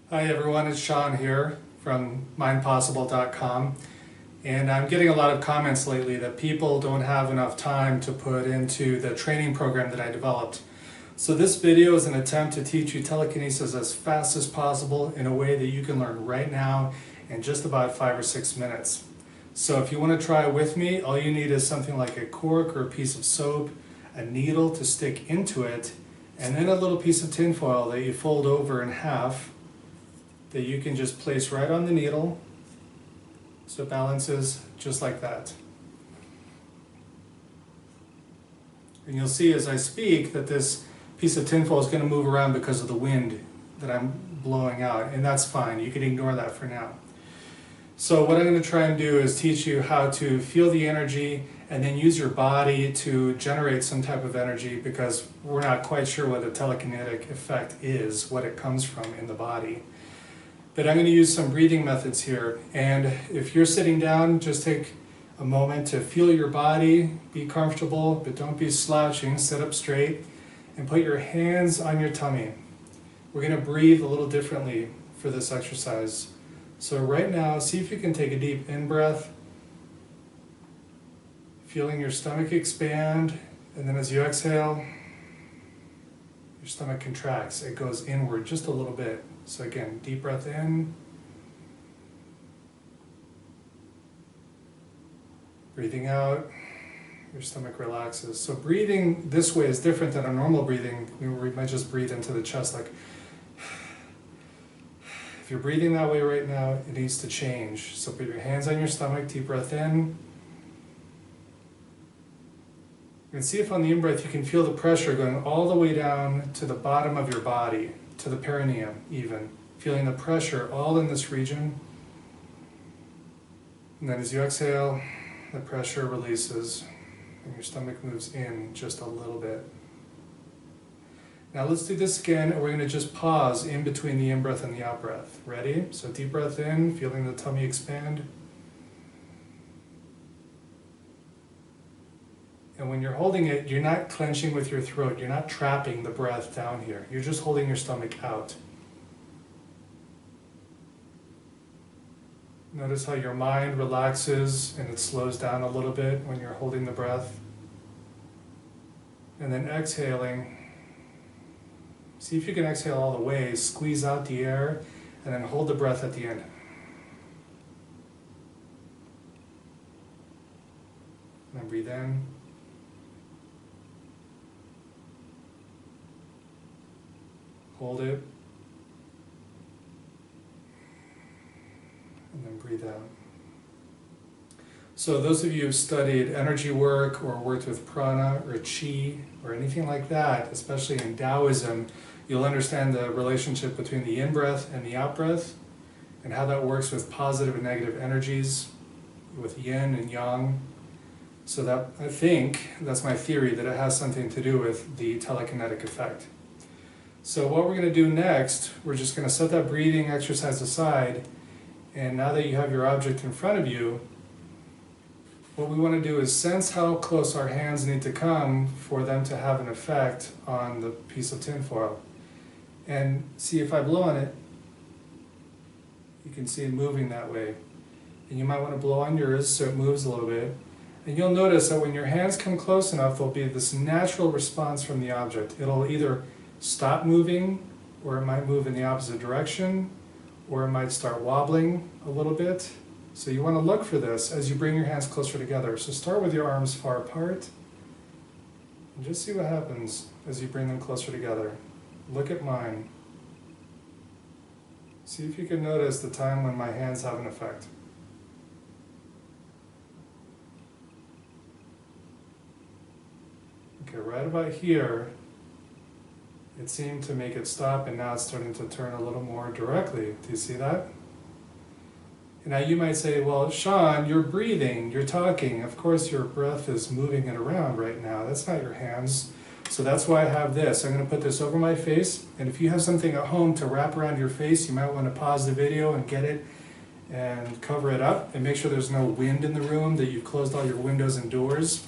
Hi everyone, it's Sean here from mindpossible.com, and I'm getting a lot of comments lately that people don't have enough time to put into the training program that I developed. So this video is an attempt to teach you telekinesis as fast as possible in a way that you can learn right now in just about 5 or 6 minutes. So if you want to try it with me, all you need is something like a cork or a piece of soap, a needle to stick into it, and then a little piece of tin foil that you fold over in half that you can just place right on the needle so it balances just like that. And you'll see as I speak that this piece of tinfoil is going to move around because of the wind that I'm blowing out, and that's fine. You can ignore that for now. So what I'm going to try and do is teach you how to feel the energy and then use your body to generate some type of energy, because we're not quite sure what a telekinetic effect is, what it comes from in the body. But I'm going to use some breathing methods here, and if you're sitting down, just take a moment to feel your body, be comfortable, but don't be slouching, sit up straight, and put your hands on your tummy. We're going to breathe a little differently for this exercise. So right now, see if you can take a deep in-breath, feeling your stomach expand, and then as you exhale, your stomach contracts. It goes inward just a little bit. So again, deep breath in, breathing out, your stomach relaxes. So breathing this way is different than a normal breathing. We might just breathe into the chest like, if you're breathing that way right now, it needs to change. So put your hands on your stomach, deep breath in. And see if on the in-breath you can feel the pressure going all the way down to the bottom of your body, to the perineum even. Feeling the pressure all in this region. And then as you exhale, the pressure releases and your stomach moves in just a little bit. Now let's do this again, and we're going to just pause in between the in-breath and the out-breath. Ready? So deep breath in, feeling the tummy expand. And when you're holding it, you're not clenching with your throat. You're not trapping the breath down here. You're just holding your stomach out. Notice how your mind relaxes and it slows down a little bit when you're holding the breath. And then exhaling. See if you can exhale all the way. Squeeze out the air and then hold the breath at the end. And then breathe in. Hold it, and then breathe out. So those of you who've studied energy work or worked with prana or chi or anything like that, especially in Taoism, you'll understand the relationship between the in-breath and the out-breath and how that works with positive and negative energies, with yin and yang. So that, I think, that's my theory, that it has something to do with the telekinetic effect. So what we're going to do next, we're just going to set that breathing exercise aside, and now that you have your object in front of you, what we want to do is sense how close our hands need to come for them to have an effect on the piece of tinfoil. And see, if I blow on it, you can see it moving that way. And you might want to blow on yours so it moves a little bit. And you'll notice that when your hands come close enough, there'll be this natural response from the object. It'll either stop moving, or it might move in the opposite direction, or it might start wobbling a little bit. So you want to look for this as you bring your hands closer together. So start with your arms far apart, and just see what happens as you bring them closer together. Look at mine. See if you can notice the time when my hands have an effect. Okay, right about here, it seemed to make it stop, and now it's starting to turn a little more directly. Do you see that? And now you might say, well, Sean, you're breathing, you're talking. Of course your breath is moving it around right now. That's not your hands. So that's why I have this. I'm going to put this over my face, and if you have something at home to wrap around your face, you might want to pause the video and get it and cover it up, and make sure there's no wind in the room, that you've closed all your windows and doors.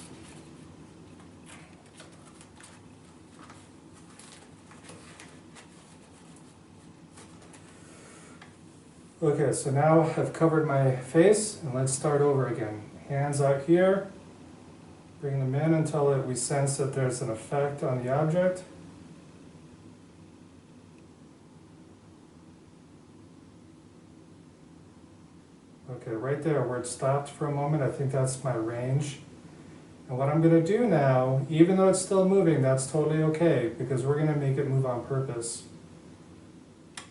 Okay, so now I've covered my face, and let's start over again. Hands out here, bring them in until we sense that there's an effect on the object. Okay, right there where it stopped for a moment, I think that's my range. And what I'm going to do now, even though it's still moving, that's totally okay, because we're going to make it move on purpose.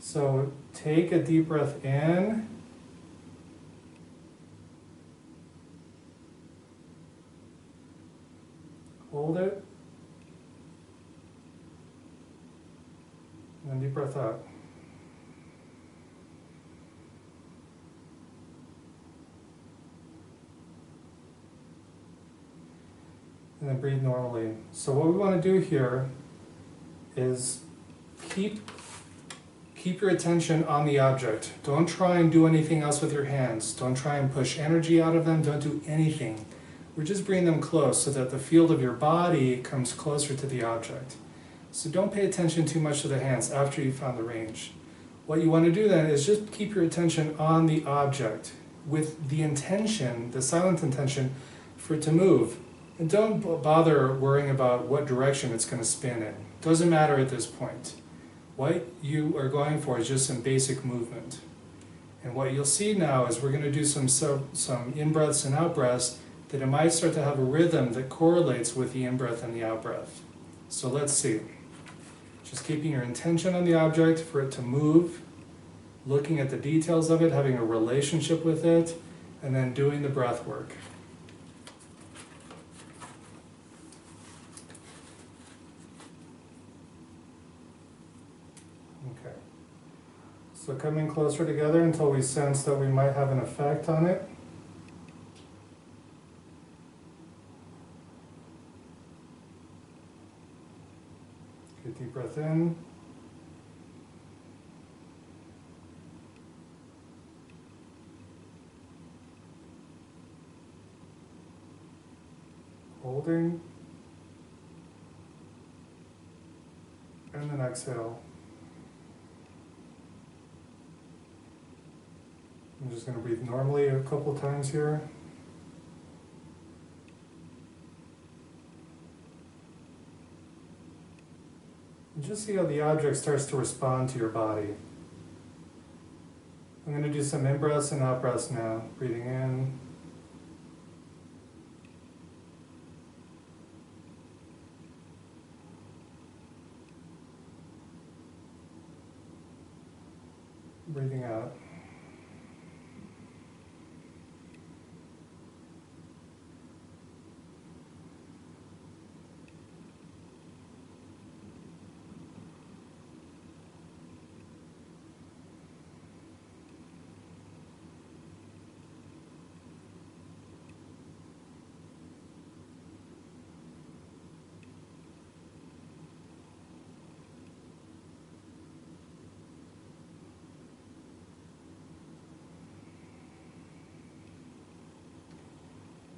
So take a deep breath in. Hold it. And then deep breath out. And then breathe normally. So what we want to do here is keep your attention on the object. Don't try and do anything else with your hands. Don't try and push energy out of them. Don't do anything. We're just bringing them close so that the field of your body comes closer to the object. So don't pay attention too much to the hands after you've found the range. What you want to do then is just keep your attention on the object with the intention, the silent intention, for it to move. And don't bother worrying about what direction it's going to spin in. Doesn't matter at this point. What you are going for is just some basic movement. And what you'll see now is we're going to do some in-breaths and out-breaths that it might start to have a rhythm that correlates with the in-breath and the out-breath. So let's see. Just keeping your intention on the object for it to move, looking at the details of it, having a relationship with it, and then doing the breath work. Okay. So coming closer together until we sense that we might have an effect on it. Get deep breath in. Holding. And then exhale. I'm just going to breathe normally a couple times here. And just see how the object starts to respond to your body. I'm going to do some in-breaths and out-breaths now. Breathing in. Breathing out.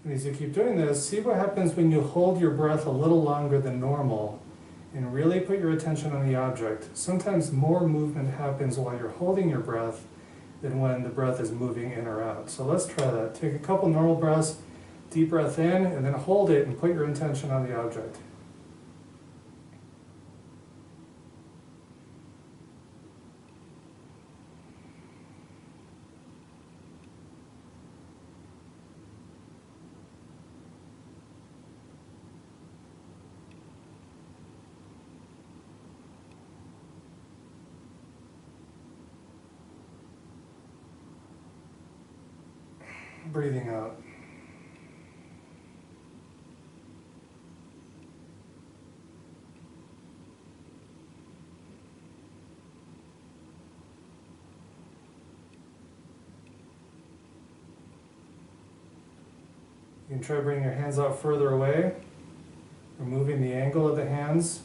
And as you keep doing this, see what happens when you hold your breath a little longer than normal and really put your attention on the object. Sometimes more movement happens while you're holding your breath than when the breath is moving in or out. So let's try that. Take a couple normal breaths, deep breath in, and then hold it and put your intention on the object. Breathing out. You can try bringing your hands out further away, removing the angle of the hands.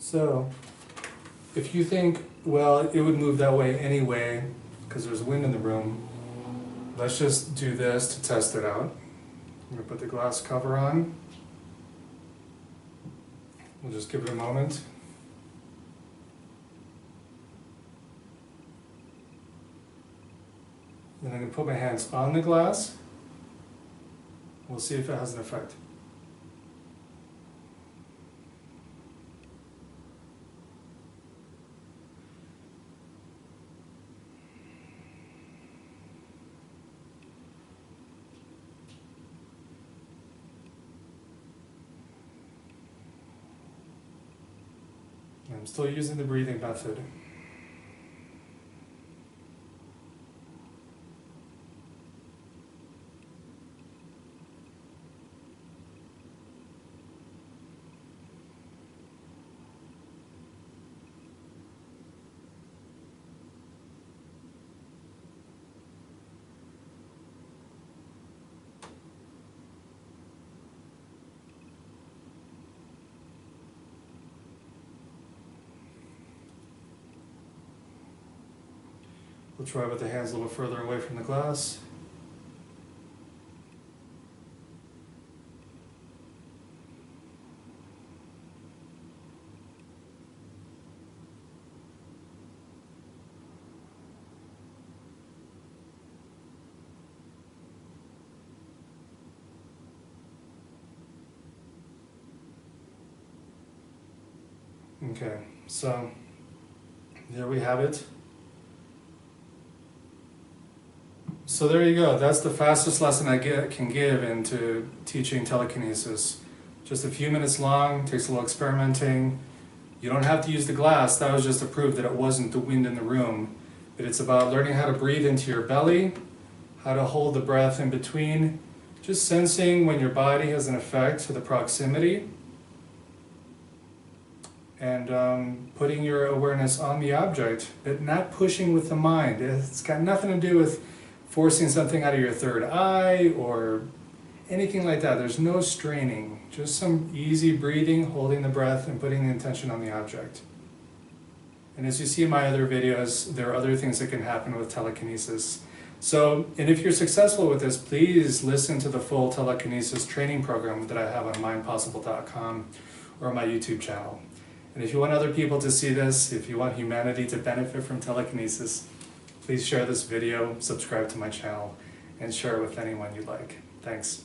So, if you think, well, it would move that way anyway, because there's wind in the room, let's just do this to test it out. I'm going to put the glass cover on. We'll just give it a moment. Then I'm going to put my hands on the glass. We'll see if it has an effect. I'm still using the breathing method. We'll try with the hands a little further away from the glass. Okay, so there we have it. So there you go. That's the fastest lesson I can give into teaching telekinesis. Just a few minutes long, takes a little experimenting. You don't have to use the glass. That was just to prove that it wasn't the wind in the room. But it's about learning how to breathe into your belly, how to hold the breath in between, just sensing when your body has an effect to the proximity, and putting your awareness on the object, but not pushing with the mind. It's got nothing to do with forcing something out of your third eye or anything like that. There's no straining, just some easy breathing, holding the breath, and putting the intention on the object. And as you see in my other videos, there are other things that can happen with telekinesis. So, and if you're successful with this, please listen to the full telekinesis training program that I have on mindpossible.com or my YouTube channel. And if you want other people to see this, if you want humanity to benefit from telekinesis, please share this video, subscribe to my channel, and share it with anyone you like. Thanks.